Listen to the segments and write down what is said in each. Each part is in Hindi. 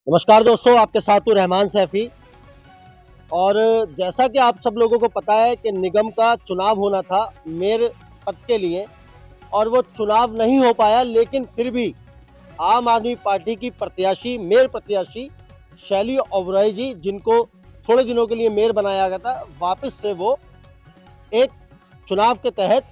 नमस्कार दोस्तों, आपके साथ हूँ रहमान सैफी। और जैसा कि आप सब लोगों को पता है कि निगम का चुनाव होना था मेयर पद के लिए और वो चुनाव नहीं हो पाया, लेकिन फिर भी आम आदमी पार्टी की प्रत्याशी मेयर प्रत्याशी शैली ओबरॉय जी, जिनको थोड़े दिनों के लिए मेयर बनाया गया था, वापस से वो एक चुनाव के तहत,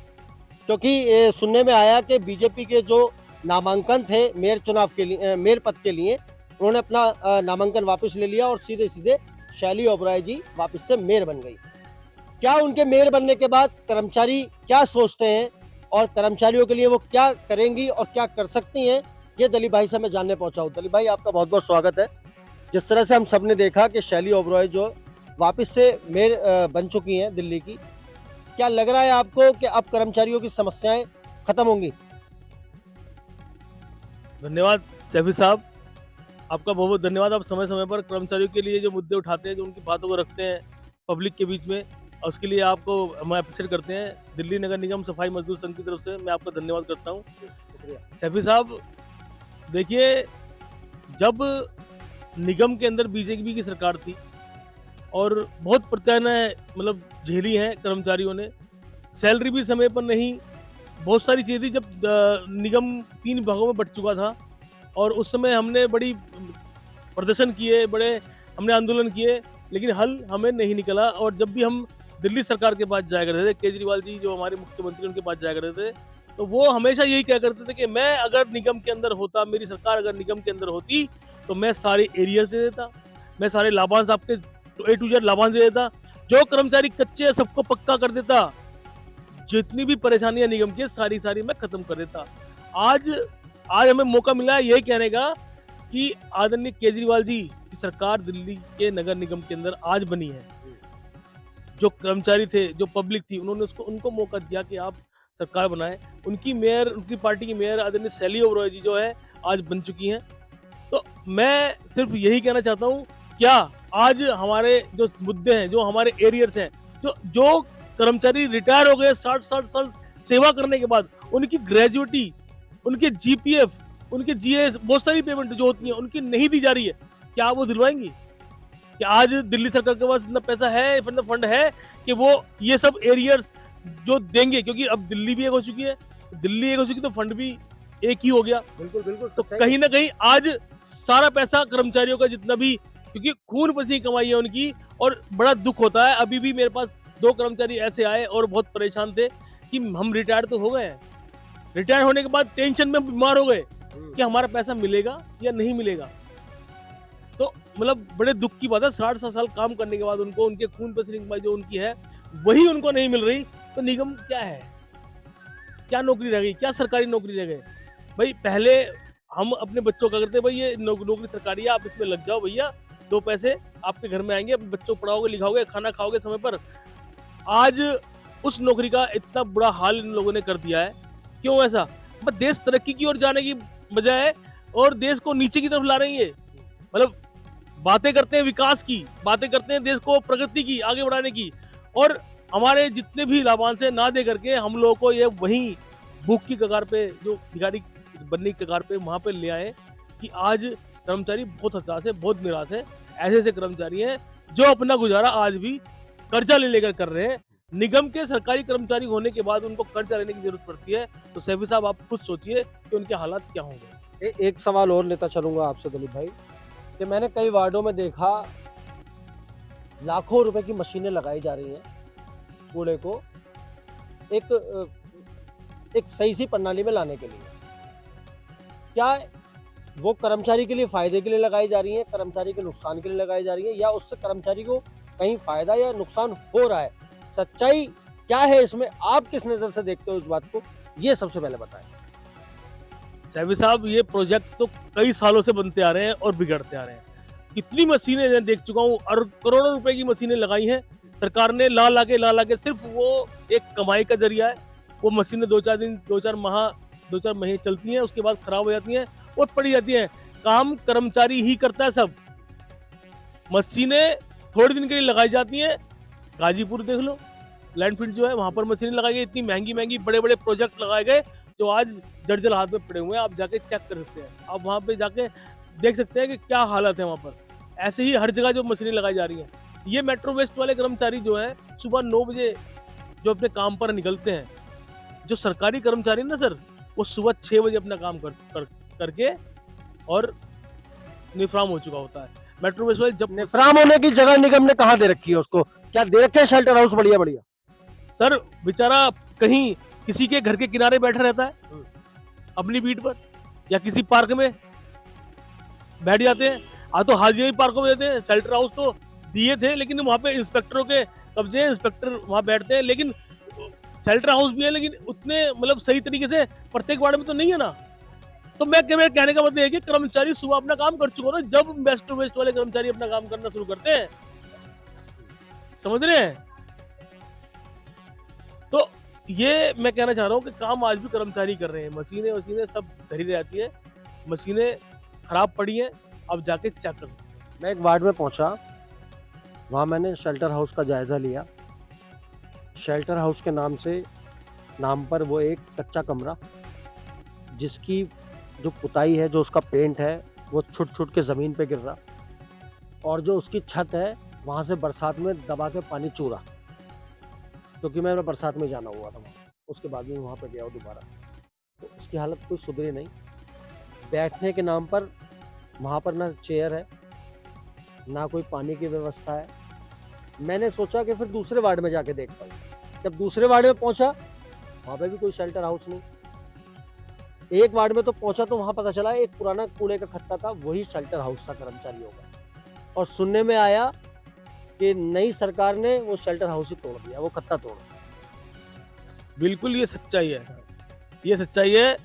क्योंकि ये सुनने में आया कि बीजेपी के जो नामांकन थे मेयर चुनाव के लिए, मेयर पद के लिए, उन्होंने अपना नामांकन वापस ले लिया और सीधे सीधे शैली ओबराय जी वापस से मेयर बन गई। क्या उनके मेयर बनने के बाद कर्मचारी क्या सोचते हैं और कर्मचारियों के लिए वो क्या करेंगी और क्या कर सकती हैं, ये दलीप भाई से मैं जानने पहुंचा हूँ। दलीप भाई, आपका बहुत बहुत स्वागत है। जिस तरह से हम सब ने देखा कि शैली ओबराय जो वापस से मेयर बन चुकी हैं दिल्ली की, क्या लग रहा है आपको कि अब कर्मचारियों की समस्याएं खत्म होंगी? धन्यवाद सैफी साहब, आपका बहुत बहुत धन्यवाद। आप समय समय पर कर्मचारियों के लिए जो मुद्दे उठाते हैं, जो उनकी बातों को रखते हैं पब्लिक के बीच में, और उसके लिए आपको हम अप्रिशिएट करते हैं। दिल्ली नगर निगम सफाई मजदूर संघ की तरफ से मैं आपका धन्यवाद करता हूँ। सैफी साहब, देखिए, जब निगम के अंदर बीजेपी की सरकार थी और बहुत प्रत्यानाएं मतलब झेली हैं कर्मचारियों ने, सैलरी भी समय पर नहीं, बहुत सारी चीज़ें थी। जब निगम 3 भागों में बँट चुका था और उस समय हमने बड़ी प्रदर्शन किए, बड़े हमने आंदोलन किए, लेकिन हल हमें नहीं निकला। और जब भी हम दिल्ली सरकार के पास जाया करते थे, केजरीवाल जी जो हमारे मुख्यमंत्री, उनके पास जाया करते थे, तो वो हमेशा यही कहा करते थे कि मैं अगर निगम के अंदर होता, मेरी सरकार अगर निगम के अंदर होती, तो मैं सारे एरियाज दे देता, मैं सारे लाभांश आपके A to Z लाभांश दे देता, जो कर्मचारी कच्चे हैं सबको पक्का कर देता, जितनी भी परेशानियां निगम की सारी मैं खत्म कर देता। आज आज हमें मौका मिला है यही कहने का कि आदरणीय केजरीवाल जी की सरकार दिल्ली के नगर निगम के अंदर आज बनी है। जो कर्मचारी थे, जो पब्लिक थी, उन्होंने उनको मौका दिया कि आप सरकार बनाएं। उनकी मेयर, उनकी पार्टी की मेयर आदरणीय शैली ओबरॉय जी जो है आज बन चुकी हैं। तो मैं सिर्फ यही कहना चाहता हूँ, क्या आज हमारे जो मुद्दे हैं, जो हमारे एरियर्स हैं, जो कर्मचारी रिटायर हो गए 60-60 साल सेवा करने के बाद, उनकी ग्रेजुएटी, उनके जीपीएफ, उनके जीएस, बहुत सारी पेमेंट जो होती है उनकी नहीं दी जा रही है, क्या वो दिलवाएंगी? कि आज दिल्ली सरकार के पास इतना पैसा है, इतना फंड है कि वो ये सब एरियर्स जो देंगे? क्योंकि अब दिल्ली भी एक हो चुकी है, दिल्ली एक हो चुकी तो फंड भी एक ही हो गया। बिल्कुल बिल्कुल, तो कहीं ना कहीं आज सारा पैसा कर्मचारियों का जितना भी, क्योंकि खून पसीने की कमाई है उनकी, और बड़ा दुख होता है। अभी भी मेरे पास 2 कर्मचारी ऐसे आए और बहुत परेशान थे कि हम रिटायर तो हो गए हैं, रिटायर होने के बाद टेंशन में बीमार हो गए कि हमारा पैसा मिलेगा या नहीं मिलेगा। तो मतलब बड़े दुख की बात है, 60 साल काम करने के बाद उनको, उनके खून पसीने की कमाई जो उनकी है वही उनको नहीं मिल रही। तो निगम क्या है? क्या नौकरी रह गई? क्या सरकारी नौकरी रह गई? भाई पहले हम अपने बच्चों का करते, भाई ये नौकरी सरकारी है, आप इसमें लग जाओ भैया, 2 पैसे आपके घर में आएंगे, अपने बच्चों को पढ़ाओगे, लिखाओगे, खाना खाओगे समय पर। आज उस नौकरी का इतना बुरा हाल इन लोगों ने कर दिया है। क्यों ऐसा? बस देश तरक्की की ओर जाने की बजाय और देश को नीचे की तरफ ला रही है। मतलब बातें करते हैं विकास की, बातें करते हैं देश को प्रगति की, आगे बढ़ाने की, और हमारे जितने भी लाभांश है ना दे करके हम लोगों को ये वहीं भूख की कगार पे, जो भिखारी बनने की कगार पे, वहां पे ले आए कि आज कर्मचारी बहुत हताश है, बहुत निराश है। ऐसे कर्मचारी हैं जो अपना गुजारा आज भी कर्जा ले लेकर कर रहे हैं। निगम के सरकारी कर्मचारी होने के बाद उनको कर्जा लेने की जरूरत पड़ती है। तो सैफी साहब, आप खुद सोचिए कि उनके हालात क्या होंगे। एक सवाल और लेता चलूंगा आपसे दलीप भाई, कि मैंने कई वार्डों में देखा लाखों रुपए की मशीनें लगाई जा रही हैं कूड़े को एक सही सी प्रणाली में लाने के लिए। क्या वो कर्मचारी के लिए फायदे के लिए लगाई जा रही हैं, कर्मचारी के नुकसान के लिए लगाई जा रही हैं, या उससे कर्मचारी को कहीं फायदा या नुकसान हो रहा है? सच्चाई क्या है इसमें? आप किस नजर से देखते हो इस बात को, ये सबसे पहले बताएं। सैफी साहब, ये प्रोजेक्ट तो कई सालों से बनते आ रहे हैं और बिगड़ते आ रहे हैं। कितनी मशीनें मैं देख चुका हूँ, और करोड़ों रुपए की मशीनें लगाई हैं सरकार ने, ला के सिर्फ वो एक कमाई का जरिया है। वो मशीनें 2-4 दिन, 2-4 माह, 2-4 महीने चलती हैं, उसके बाद खराब हो जाती हैं और पड़ी जाती हैं। काम कर्मचारी ही करता है सब। मशीनें थोड़े दिन के लिए लगाई जाती हैं। गाजीपुर देख लो, लैंडफील्ड जो है, वहां पर मशीनें लगाई गई, इतनी महंगी बड़े बड़े प्रोजेक्ट लगाए गए जो आज जर्जर हाथ में पड़े हुए हैं। आप जाके चेक कर सकते हैं, आप वहां पे जाके देख सकते हैं कि क्या हालत है वहाँ पर। ऐसे ही हर जगह जो मशीनें लगाई जा रही हैं। ये मेट्रो वेस्ट वाले कर्मचारी जो हैं, सुबह 9 बजे जो अपने काम पर निकलते हैं। जो सरकारी कर्मचारी है ना सर, वो सुबह 6 बजे अपना काम करके और निफराम हो चुका होता है। मेट्रो वेस्ट वाले जब निफराम होने की जगह निगम ने कहाँ दे रखी है उसको? क्या दे रखे हैं शेल्टर हाउस बढ़िया बढ़िया? सर बेचारा कहीं किसी के घर के किनारे बैठा रहता है अपनी बीट पर, या किसी पार्क में बैठ जाते हैं। तो हाजिया पार्कों में देते हैं। शेल्टर हाउस तो दिए थे, लेकिन वहाँ पे इंस्पेक्टरों के कब्जे हैं, इंस्पेक्टर वहाँ बैठते हैं। लेकिन शेल्टर हाउस भी है, लेकिन उतने मतलब सही तरीके से प्रत्येक वार्ड में तो नहीं है ना। तो मैं कहने का मतलब है कि कर्मचारी सुबह अपना काम कर चुका ना, जब मेट्रो वेस्ट वाले कर्मचारी अपना काम करना शुरू करते हैं, समझ रहे हैं? तो ये मैं कहना चाह रहा हूँ कि काम आज भी कर्मचारी कर रहे हैं। मशीनें सब धरी रहती है, मशीनें खराब पड़ी हैं, अब जाके चेक कर। मैं एक वार्ड में पहुंचा, वहाँ मैंने शेल्टर हाउस का जायजा लिया। शेल्टर हाउस के नाम पर वो एक कच्चा कमरा, जिसकी जो पुताई है, जो उसका पेंट है, वो छुट के ज़मीन पे गिर रहा, और जो उसकी छत है वहाँ से बरसात में दबा के पानी चू रहा, क्योंकि मैं बरसात में जाना हुआ था वहाँ। उसके बाद में वहाँ पे गया दोबारा, तो उसकी हालत कोई सुधरी नहीं। बैठने के नाम पर वहाँ पर ना चेयर है, ना कोई पानी की व्यवस्था है। मैंने सोचा कि फिर दूसरे वार्ड में जाके देखता हूँ। जब दूसरे वार्ड में पहुंचा, वहाँ पे भी कोई शेल्टर हाउस नहीं। एक वार्ड में तो पहुंचा तो वहाँ पता चला एक पुराना कूड़े का खत्ता था, वही शेल्टर हाउस था कर्मचारियों का। और सुनने में आया कि नई सरकार ने वो शेल्टर हाउस ही तोड़ दिया, वो खत्ता तोड़ दिया। बिल्कुल ये सच्चाई है, ये सच्चाई है।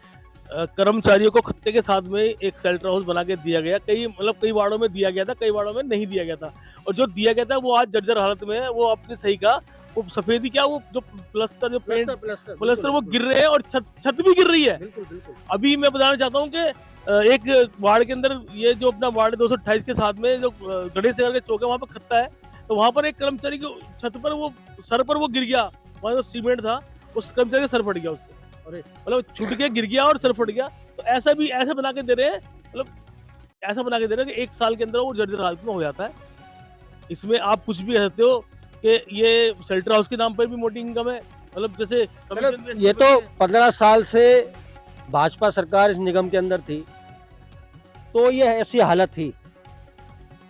कर्मचारियों को खत्ते के साथ में एक शेल्टर हाउस बना के दिया गया। कई वार्डों में दिया गया था, कई वार्डों में नहीं दिया गया था। और जो दिया गया था वो आज जर्जर हालत में है। वो आपने सही कहा, वो सफेदी क्या, वो जो प्लस्तर वो गिर रहे हैं, और छत भी गिर रही है। बिल्कुल। अभी मैं बताना चाहता हूँ कि एक वार्ड के अंदर, ये जो अपना वार्ड 228 के साथ में जो गणेश नगर के चौक है, वहाँ पर खत्ता है। तो वहाँ पर एक कर्मचारी की छत पर वो सर पर वो गिर गया, वहाँ जो सीमेंट था उस कर्मचारी का सर फट गया उससे, मतलब छूट के गिर गया और सर फट गया। तो ऐसा बना के दे रहे हैं, मतलब ऐसा बना के दे रहे हैं कि 1 साल के अंदर वो जर्जर हालत में हो जाता है। इसमें आप कुछ भी कहते हो कि ये शेल्टर हाउस के नाम पर भी मोटी इनकम है, मतलब जैसे ये तो 15 साल से भाजपा सरकार इस निगम के अंदर थी, तो ये ऐसी हालत थी।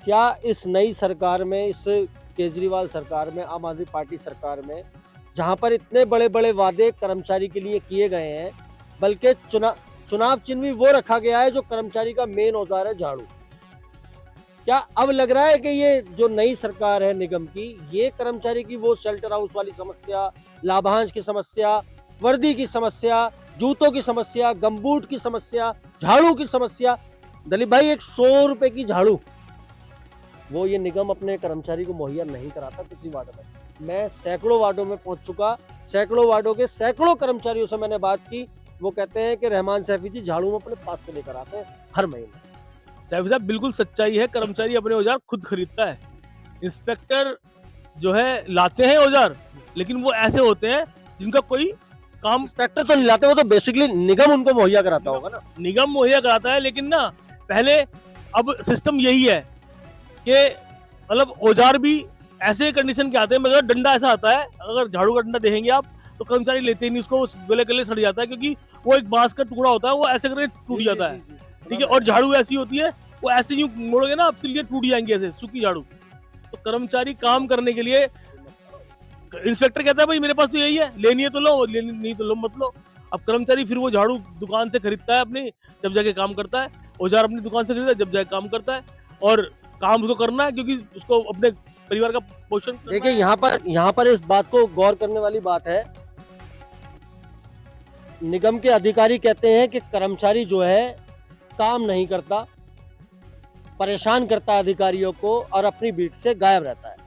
क्या इस नई सरकार में, इस केजरीवाल सरकार में, आम आदमी पार्टी सरकार में, जहां पर इतने बड़े बड़े वादे कर्मचारी के लिए किए गए हैं, बल्कि चुनाव चिन्ह भी वो रखा गया है जो कर्मचारी का मेन औजार है, झाड़ू। क्या अब लग रहा है कि ये जो नई सरकार है निगम की, ये कर्मचारी की वो शेल्टर हाउस वाली समस्या, लाभांश की समस्या, वर्दी की समस्या, जूतों की समस्या, गमबूट की समस्या, झाड़ू की समस्या, दलीप भाई, एक 100 रुपए की झाड़ू वो ये निगम अपने कर्मचारी को मुहैया नहीं कराता किसी वार्ड में। मैं सैकड़ों वार्डों में पहुंच चुका, सैकड़ों वार्डों के सैकड़ों कर्मचारियों से मैंने बात की। वो कहते हैं कि रहमान सैफी जी झाड़ू अपने पास से लेकर आते हैं हर महीने। सैफी साहब, बिल्कुल सच्चाई है, कर्मचारी अपने औजार खुद खरीदता है। इंस्पेक्टर जो है लाते हैं औजार, लेकिन वो ऐसे होते हैं जिनका कोई काम, इंस्पेक्टर तो नहीं लाते, वो तो बेसिकली निगम उनको मुहैया कराता होगा ना। निगम मुहैया कराता है, लेकिन ना पहले, अब सिस्टम यही है कि मतलब औजार भी ऐसे कंडीशन के आते हैं, मगर डंडा ऐसा आता है, अगर झाड़ू का डंडा देखेंगे आप तो कर्मचारी लेते ही नहीं उसको, गले सड़ जाता है, क्योंकि वो एक बांस का टुकड़ा होता है, वो ऐसे करके टूट जाता है, ठीक है। और झाड़ू ऐसी होती है, वो ऐसे यूं मोड़ोगे ना आप, तिलिए टूट जाएंगे ऐसे, सूखी झाड़ू। तो कर्मचारी काम करने के लिए, इंस्पेक्टर कहता है भाई मेरे पास तो यही है, लेनी है तो लो, लेनी नहीं तो लो मत लो। अब कर्मचारी फिर वो झाड़ू दुकान से खरीदता है अपनी, जब जाके काम करता है। औजार अपनी दुकान से खरीदता है, जब जाके काम करता है। और काम उसको करना है, क्योंकि उसको अपने परिवार का पोषण। देखिए, यहाँ पर इस बात को गौर करने वाली बात है, निगम के अधिकारी कहते हैं कि कर्मचारी जो है काम नहीं करता, परेशान करता है अधिकारियों को, और अपनी बीट से गायब रहता है।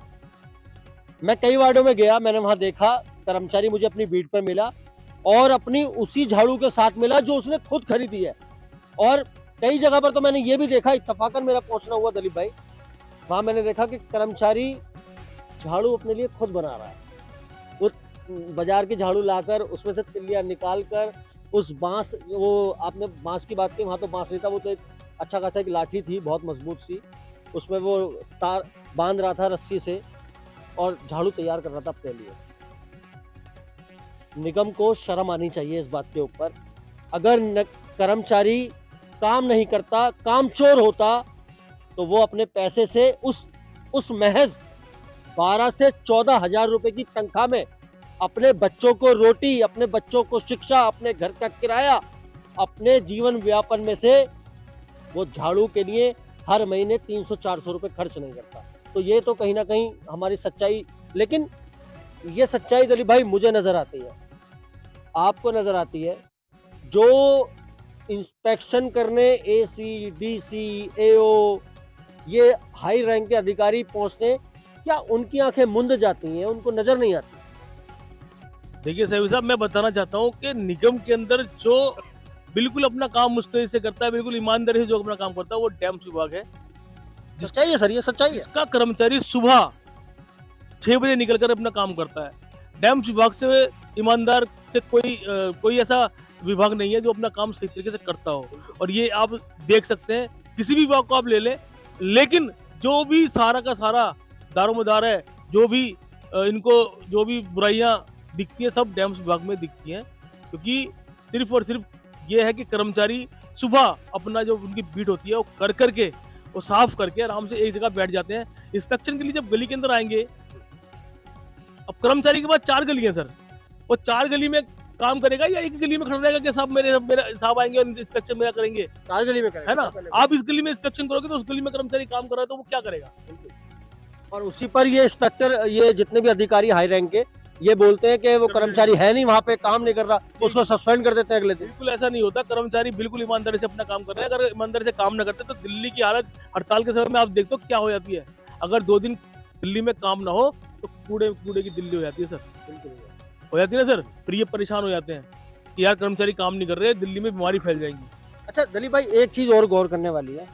मैं कई वार्डों में गया, मैंने वहां देखा कर्मचारी मुझे अपनी बीट पर मिला, और अपनी उसी झाड़ू के साथ मिला जो उसने खुद खरीदी है। और कई जगह पर तो मैंने ये भी देखा, इत्तफाकन मेरा पहुंचना हुआ दलीप भाई, वहां मैंने देखा कि कर्मचारी झाड़ू अपने लिए खुद बना रहा है। वो बाजार की झाड़ू लाकर उसमें से तिल्लियां निकाल कर, उस बांस, वो आपने बांस की बात की, वहां तो बांस नहीं था, वो तो एक अच्छा खासा एक लाठी थी बहुत मजबूत सी, उसमें वो तार बांध रहा था रस्सी से और झाड़ू तैयार कर रहा था अपने लिए। निगम को शर्म आनी चाहिए इस बात के ऊपर। अगर कर्मचारी काम नहीं करता, काम चोर होता, तो वो अपने पैसे से उस महज 12 से 14 हजार रुपए की तनख्वाह में अपने बच्चों को रोटी, अपने बच्चों को शिक्षा, अपने घर का किराया, अपने जीवन व्यापन में से वो झाड़ू के लिए हर महीने 300-400 रुपए खर्च नहीं करता। तो ये तो कहीं ना कहीं हमारी सच्चाई, लेकिन ये सच्चाई दिलीप भाई मुझे नजर आती है, आपको नजर आती है। जो इंस्पेक्शन करने एसी, डीसी, एओ, ये हाई रैंक के अधिकारी पहुंचने, क्या उनकी आंखें मुंद जाती हैं, उनको नजर नहीं आती? देखिए सैफी साहब, मैं बताना चाहता हूँ कि निगम के अंदर जो बिल्कुल अपना काम मुस्तैदी से करता है, बिल्कुल ईमानदारी से जो अपना काम करता है, वो डैम्स विभाग है। सच्चाई है सर, ये सच्चाई है। इसका कर्मचारी सुबह 6 बजे निकलकर अपना काम करता है। डैम्स विभाग से ईमानदार से कोई ऐसा विभाग नहीं है जो अपना काम सही तरीके से करता हो। और ये आप देख सकते हैं, किसी भी विभाग को आप ले लें, लेकिन जो भी सारा का सारा दारोमदार है, जो भी इनको जो भी बुराइयां दिखती है, सब डैम्स विभाग में दिखती हैं। क्योंकि सिर्फ और सिर्फ ये है कि कर्मचारी सुबह अपना जो उनकी बीट होती है वो कर करके, वो साफ करके आराम से एक जगह बैठ जाते हैं। इंस्पेक्शन के लिए जब गली के अंदर आएंगे, अब कर्मचारी के पास 4 गली है सर, वो 4 गली में काम करेगा या एक गली में खड़ा रहेगा कि साहब मेरे साहब आएंगे और इंस्पेक्शन मेरा करेंगे? 4 गली में करेगा, है ना? आप इस गली में इंस्पेक्शन करोगे तो उस गली में कर्मचारी काम कर रहा है तो वो क्या करेगा? और उसी पर ये इंस्पेक्टर, ये जितने भी अधिकारी हाई रैंक के, ये बोलते हैं कि वो कर्मचारी है नहीं वहाँ पे, काम नहीं कर रहा, उसको सस्पेंड कर देते हैं अगले दिन। बिल्कुल ऐसा नहीं होता। कर्मचारी बिल्कुल ईमानदारी से अपना काम कर रहे हैं। अगर ईमानदारी से काम न करते तो दिल्ली की हालत हड़ताल के समय में आप देखते हो क्या हो जाती है। अगर 2 दिन दिल्ली में काम ना हो तो कूड़े की दिल्ली हो जाती है सर, हो जाती है ना सर। फिर ये परेशान हो जाते हैं कि यार कर्मचारी काम नहीं कर रहे, दिल्ली में बीमारी फैल जाएंगी। अच्छा दिलीप भाई, एक चीज और गौर करने वाली है।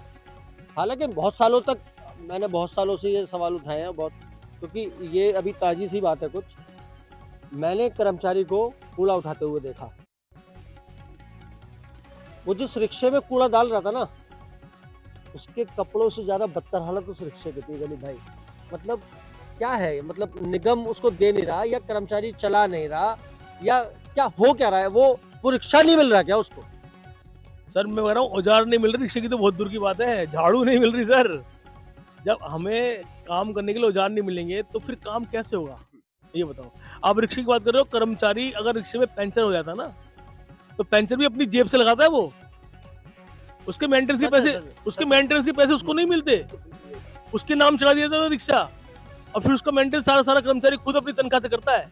हालांकि बहुत सालों तक मैंने बहुत सालों से ये सवाल उठाए हैं बहुत, क्योंकि ये अभी ताजी सी बात है कुछ। मैंने कर्मचारी को कूड़ा उठाते हुए देखा, वो जिस रिक्शे में कूड़ा डाल रहा था ना, उसके कपड़ों से ज्यादा बदतर हालत उस रिक्शे की थी दिलीप भाई। मतलब क्या है, मतलब निगम उसको दे नहीं रहा, या कर्मचारी चला नहीं रहा, या क्या हो क्या रहा है? वो रिक्शा नहीं मिल रहा क्या उसको? सर मैं कह रहा हूँ, औजार नहीं मिल रही रिक्शे की तो बहुत दूर की बात है, झाड़ू नहीं मिल रही सर। जब हमें काम करने के लिए औजार नहीं मिलेंगे तो फिर काम कैसे होगा, ये बताओ। आप रिक्शे की बात कर रहे हो, कर्मचारी अगर रिक्शे में पंचर हो जाता ना, तो पंचर भी अपनी जेब से लगाता है वो। उसके मेंटेनेंस के पैसे उसको नहीं मिलते, उसके नाम चढ़ा दिया था रिक्शा, और फिर उसका मेंटेनेंस सारा कर्मचारी खुद अपनी तनख्वाह से करता है।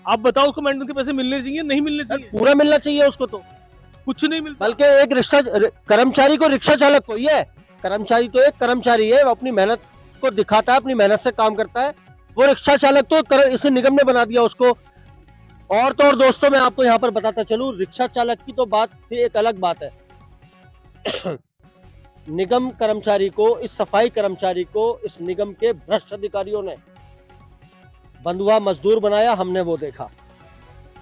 आप बताओ, उसको मेंटेनेंस के पैसे मिलने चाहिए, नहीं मिलने चाहिए? पूरा मिलना चाहिए उसको, तो कुछ नहीं मिलता। बल्कि एक रिक्शा कर्मचारी को रिक्शा चालक कोई है, कर्मचारी तो एक कर्मचारी है, वो अपनी मेहनत को दिखाता है, अपनी मेहनत से काम करता है। वो रिक्शा चालक तो इसे निगम ने बना दिया उसको। और तो और दोस्तों, मैं आपको यहाँ पर बताता चलूं, रिक्शा चालक की तो बात फिर एक अलग बात है। निगम कर्मचारी को, इस सफाई कर्मचारी को इस निगम के भ्रष्ट अधिकारियों ने बंधुआ मजदूर बनाया, हमने वो देखा।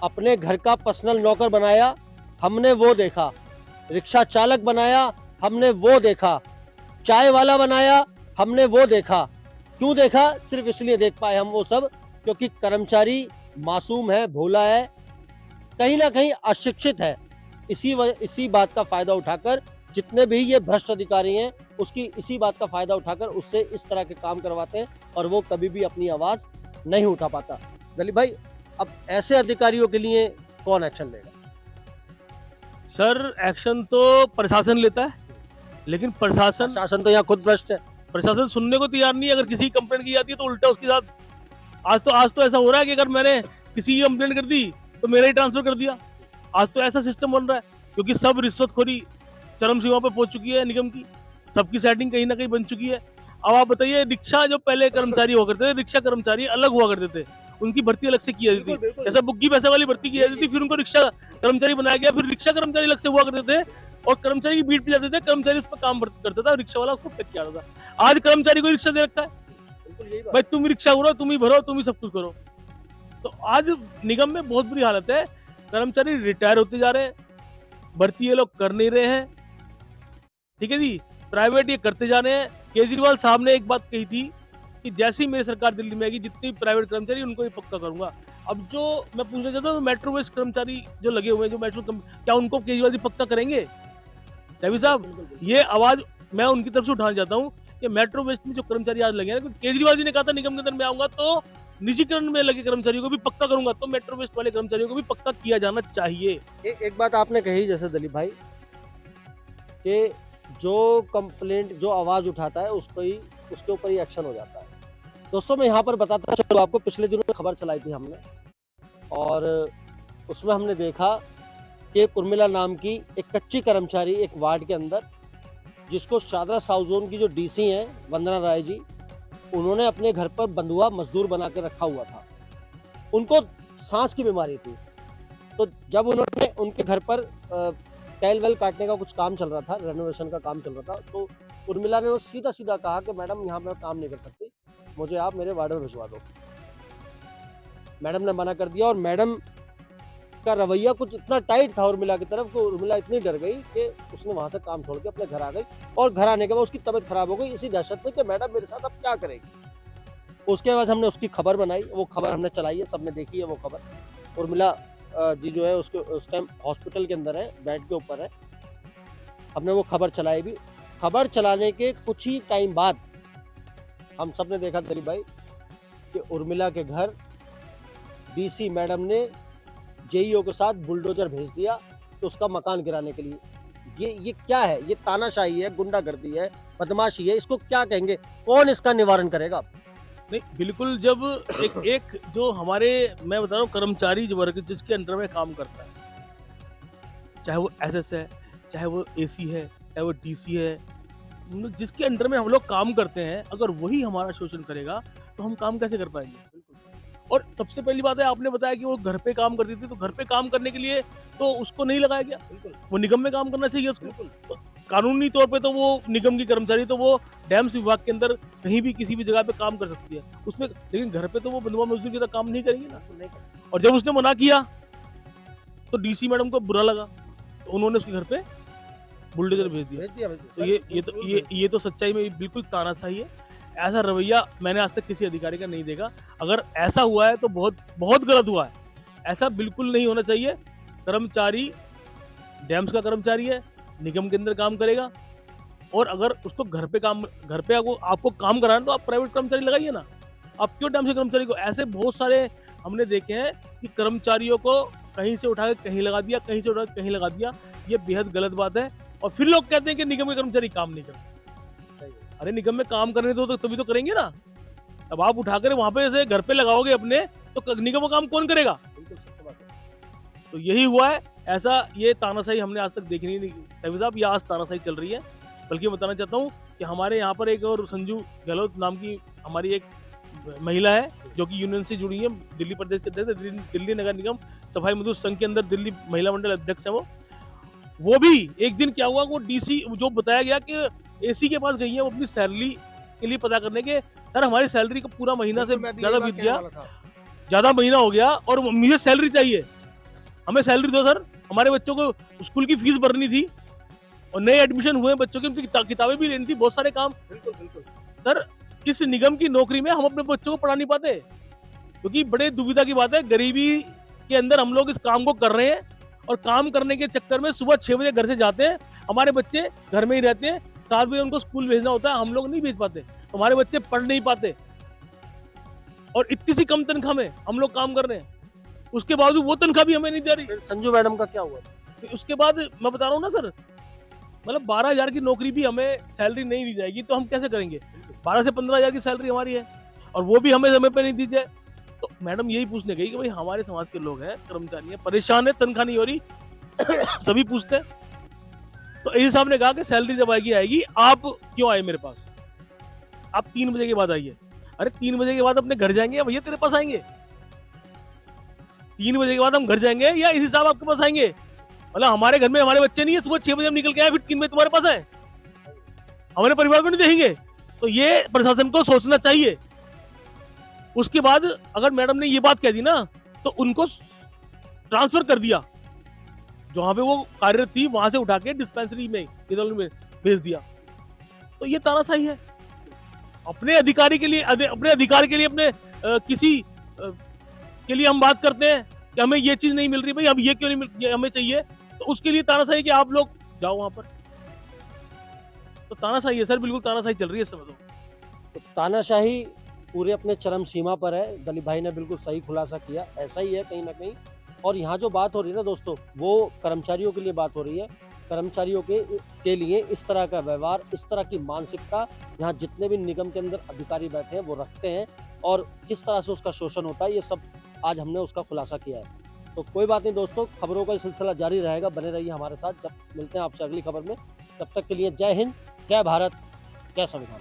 अपने घर का पर्सनल नौकर बनाया, हमने वो देखा। रिक्शा चालक बनाया, हमने वो देखा। चाय वाला बनाया, हमने वो देखा। क्यों देखा? सिर्फ इसलिए देख पाए हम वो सब क्योंकि कर्मचारी मासूम है, भोला है, कहीं ना कहीं अशिक्षित है। इसी बात का फायदा उठाकर जितने भी ये भ्रष्ट अधिकारी हैं, उसकी इसी बात का फायदा उठाकर उससे इस तरह के काम करवाते हैं, और वो कभी भी अपनी आवाज नहीं उठा पाता। दलीप भाई, अब ऐसे अधिकारियों के लिए कौन एक्शन लेगा? सर एक्शन तो प्रशासन लेता है, लेकिन प्रशासन तो यहाँ खुद भ्रष्ट है। प्रशासन सुनने को तैयार नहीं है। अगर किसी की कंप्लेंट की जाती है तो उल्टा उसके साथ आज तो ऐसा हो रहा है कि अगर मैंने किसी की कंप्लेंट कर दी तो मेरा ही ट्रांसफर कर दिया। आज तो ऐसा सिस्टम बन रहा है, क्योंकि सब रिश्वतखोरी चरम सीमा पर पहुंच चुकी है निगम की, सबकी सेटिंग कहीं ना कहीं बन चुकी है। अब आप बताइए, रिक्शा जो पहले कर्मचारी हुआ करते थे, रिक्शा कर्मचारी अलग हुआ करते थे, उनकी भर्ती अलग से की जाती थी, जैसा बुग्गी पैसे वाली भर्ती की जाती थी, फिर उनको रिक्शा कर्मचारी बनाया गया, फिर रिक्शा कर्मचारी अलग से हुआ करते थे, और कर्मचारी की बीट पे जाते थे, कर्मचारी उस पर काम करता था, रिक्शा वाला उसको फेंक किया था। आज कर्मचारी को रिक्शा दे रखा है, भाई तुम रिक्शा करो, तुम ही भरो, तुम ही सब कुछ करो। तो आज निगम में बहुत बुरी हालत है, कर्मचारी रिटायर होते जा रहे हैं, भर्ती ये लोग कर नहीं रहे हैं, ठीक है जी, प्राइवेट ये करते जा रहे हैं। केजरीवाल साहब ने एक बात कही थी कि जैसे ही मेरी सरकार दिल्ली में आएगी, जितने भी प्राइवेट कर्मचारी उनको ही पक्का करूंगा। अब जो मैं पूछना चाहता हूँ, मेट्रो वेस्ट कर्मचारी जो लगे हुए हैं, जो क्या उनको केजरीवाल जी पक्का करेंगे? रवि साहब, ये आवाज मैं उनकी तरफ से उठाना चाहता हूँ कि मेट्रो वेस्ट में जो कर्मचारी आज लगे हैं, केजरीवाल जी ने कहा था निगम के अंदर में आऊंगा तो निजीकरण में लगे कर्मचारियों को भी पक्का करूंगा, तो मेट्रो वेस्ट वाले कर्मचारियों को भी पक्का किया जाना चाहिए। एक बात आपने कही जैसे दिलीप भाई कि जो कंप्लेंट जो आवाज उठाता है उसके ऊपर ही एक्शन हो जाता है। दोस्तों मैं यहाँ पर बताता चलूँ आपको, पिछले दिनों में खबर चलाई थी हमने और उसमें हमने देखा कि एक उर्मिला नाम की एक कच्ची कर्मचारी एक वार्ड के अंदर, जिसको शादरा साउथ जोन की जो डीसी हैं वंदना राय जी, उन्होंने अपने घर पर बंधुआ मजदूर बना के रखा हुआ था। उनको सांस की बीमारी थी, तो जब उन्होंने उनके घर पर टाइल वेल काटने का कुछ काम चल रहा था, रेनोवेशन का काम चल रहा था, तो उर्मिला ने सीधा सीधा कहा कि मैडम यहाँ मैं काम नहीं कर सकती, मुझे आप मेरे वार्ड में भिजवा दो। मैडम ने मना कर दिया और मैडम का रवैया कुछ इतना टाइट था उर्मिला की तरफ कि उर्मिला इतनी डर गई कि उसने वहां से काम छोड़ के अपने घर आ गई और घर आने के बाद उसकी तबीयत खराब हो गई इसी दहशत में कि मैडम मेरे साथ अब क्या करेगी। उसके बाद हमने उसकी खबर बनाई, वो खबर हमने चलाई है, सबने देखी है वो खबर। उर्मिला जी जो है उसके उस टाइम हॉस्पिटल के अंदर है, बेड के ऊपर है। हमने वो खबर चलाई भी। खबर चलाने के कुछ ही टाइम बाद हम सब ने देखा दिलीप भाई कि उर्मिला के घर डीसी मैडम ने जेईओ के साथ बुलडोजर भेज दिया तो उसका मकान गिराने के लिए। ये क्या है? ये तानाशाही है, गुंडागर्दी है, बदमाशी है, इसको क्या कहेंगे? कौन इसका निवारण करेगा? नहीं, बिल्कुल। जब एक जो हमारे, मैं बता रहा हूँ, कर्मचारी जो वर्ग जिसके अंडर में काम करता है, चाहे वो एसएस है, चाहे वो एसी है, चाहे वो डीसी है, जिसके अंडर में हम लोग काम करते हैं, अगर वही हमारा शोषण करेगा तो हम काम कैसे कर पाएंगे? और सबसे पहली बात है, आपने बताया कि वो घर पे काम करती थी, तो घर पे काम करने के लिए तो उसको नहीं लगाया गया, वो निगम में काम करना चाहिए उसको। तो कानूनी तौर पे तो वो निगम की कर्मचारी, तो वो डैम्स विभाग के अंदर कहीं भी किसी भी जगह पे काम कर सकती है उसमें, लेकिन घर पे तो वो बंधुआ मजदूर की तरह काम नहीं करेंगी ना। और जब उसने मना किया तो डीसी मैडम को बुरा लगा, तो उन्होंने उसके घर पे बुलडोजर भेज दिया। तो ये तो सच्चाई में बिल्कुल तानाशाही है। ऐसा रवैया मैंने आज तक किसी अधिकारी का नहीं देखा। अगर ऐसा हुआ है तो बहुत बहुत गलत हुआ है। ऐसा बिल्कुल नहीं होना चाहिए। कर्मचारी डैम्स का कर्मचारी है, निगम के अंदर काम करेगा, और अगर उसको घर पे आपको काम कराना है तो आप प्राइवेट कर्मचारी लगाइए ना। आप क्यों डैम्स के कर्मचारी को? ऐसे बहुत सारे हमने देखे हैं कि कर्मचारियों को कहीं से उठा के कहीं लगा दिया, कहीं से उठा के कहीं लगा दिया। ये बेहद गलत बात है। और फिर लोग कहते हैं कि निगम के कर्मचारी काम नहीं करते। अरे निगम में काम करने दो तो तभी तो करेंगे ना। अब आप उठाकर वहां पे ऐसे घर पे लगाओगे अपने, तो निगम का काम कौन करेगा? तो यही हुआ है। ऐसा ये तानाशाही हमने आज तक देखी नहीं रवि साहब, ये आज तानाशाही चल रही है। बल्कि बताना चाहता हूँ कि हमारे यहाँ पर एक और संजू गहलोत नाम की हमारी एक महिला है जो कि यूनियन से जुड़ी है, दिल्ली प्रदेश के अध्यक्ष, दिल्ली नगर निगम सफाई मजदूर संघ के अंदर दिल्ली महिला मंडल अध्यक्ष है वो भी एक दिन क्या हुआ, वो डीसी जो बताया गया कि एसी के पास गई है वो अपनी सैलरी के लिए पता करने के, सर हमारी सैलरी का पूरा महीना से ज्यादा बीत गया, ज्यादा महीना हो गया और मुझे सैलरी चाहिए, हमें सैलरी दो सर, हमारे बच्चों को स्कूल की फीस भरनी थी और नए एडमिशन हुए बच्चों की, उनकी किताबें भी लेनी थी, बहुत सारे काम। बिल्कुल सर, इस निगम की नौकरी में हम अपने बच्चों को पढ़ा नहीं पाते, क्योंकि बड़े दुविधा की बात है, गरीबी के अंदर हम लोग इस काम को कर रहे हैं और काम करने के चक्कर में सुबह 6 बजे घर से जाते हैं, हमारे बच्चे घर में ही रहते हैं, 7 बजे उनको स्कूल भेजना होता है, हम लोग नहीं भेज पाते, हमारे बच्चे पढ़ नहीं पाते और इतनी सी कम तनख्वाह में हम लोग काम कर रहे हैं, उसके बावजूद वो तनख्वाह भी हमें नहीं दे रही। संजू मैडम का क्या हुआ? तो उसके बाद मैं बता रहा हूँ ना सर, मतलब 12,000 की नौकरी भी हमें सैलरी नहीं दी जाएगी तो हम कैसे करेंगे? 12 से 15,000 की सैलरी हमारी है और वो भी हमें समय पे नहीं दी जाए। तो मैडम यही पूछने गई कि भाई हमारे समाज के लोग हैं, कर्मचारी हैं, परेशान है, तनख्वाह नहीं हो रही सभी पूछते हैं। तो एसी साहब ने कहा कि सैलरी जब आएगी, आप क्यों आए मेरे पास, आप 3 बजे के बाद आइए। अरे 3 बजे के बाद अपने घर जाएंगे या भैया तेरे पास आएंगे? 3 बजे के बाद हम घर जाएंगे या एसी साहब आपके पास आएंगे? मतलब हमारे घर में हमारे बच्चे नहीं है, सुबह 6 बजे हम निकल के आए, फिर 3 बजे तुम्हारे पास आए, हमारे परिवार को नहीं देखेंगे? तो ये प्रशासन को सोचना चाहिए। उसके बाद अगर मैडम ने ये बात कह दी ना, तो उनको ट्रांसफर कर दिया, जहां पे वो कार्यरत थी वहां से उठा के डिस्पेंसरी में भेज दिया। तो ये तानाशाही है। अपने अधिकारी के लिए अपने अधिकार के लिए अपने किसी के लिए हम बात करते हैं कि हमें ये चीज नहीं मिल रही, भाई अब ये क्यों नहीं मिल, ये हमें चाहिए, तो उसके लिए तानाशाही कि आप लोग जाओ वहां पर। तो तानाशाही है सर, बिल्कुल तानाशाही चल रही है इस समय तो। तो तानाशाही पूरे अपने चरम सीमा पर है। दलीप भाई ने बिल्कुल सही खुलासा किया, ऐसा ही है कहीं ना कहीं। और यहाँ जो बात हो रही है ना दोस्तों, वो कर्मचारियों के लिए बात हो रही है। कर्मचारियों के लिए इस तरह का व्यवहार, इस तरह की मानसिकता यहाँ जितने भी निगम के अंदर अधिकारी बैठे हैं वो रखते हैं, और किस तरह से उसका शोषण होता है, ये सब आज हमने उसका खुलासा किया है। तो कोई बात नहीं दोस्तों, खबरों का सिलसिला जारी रहेगा, बने रहिए हमारे साथ। जब मिलते हैं आपसे अगली खबर में, तब तक के लिए जय हिंद, जय भारत, जय संविधान।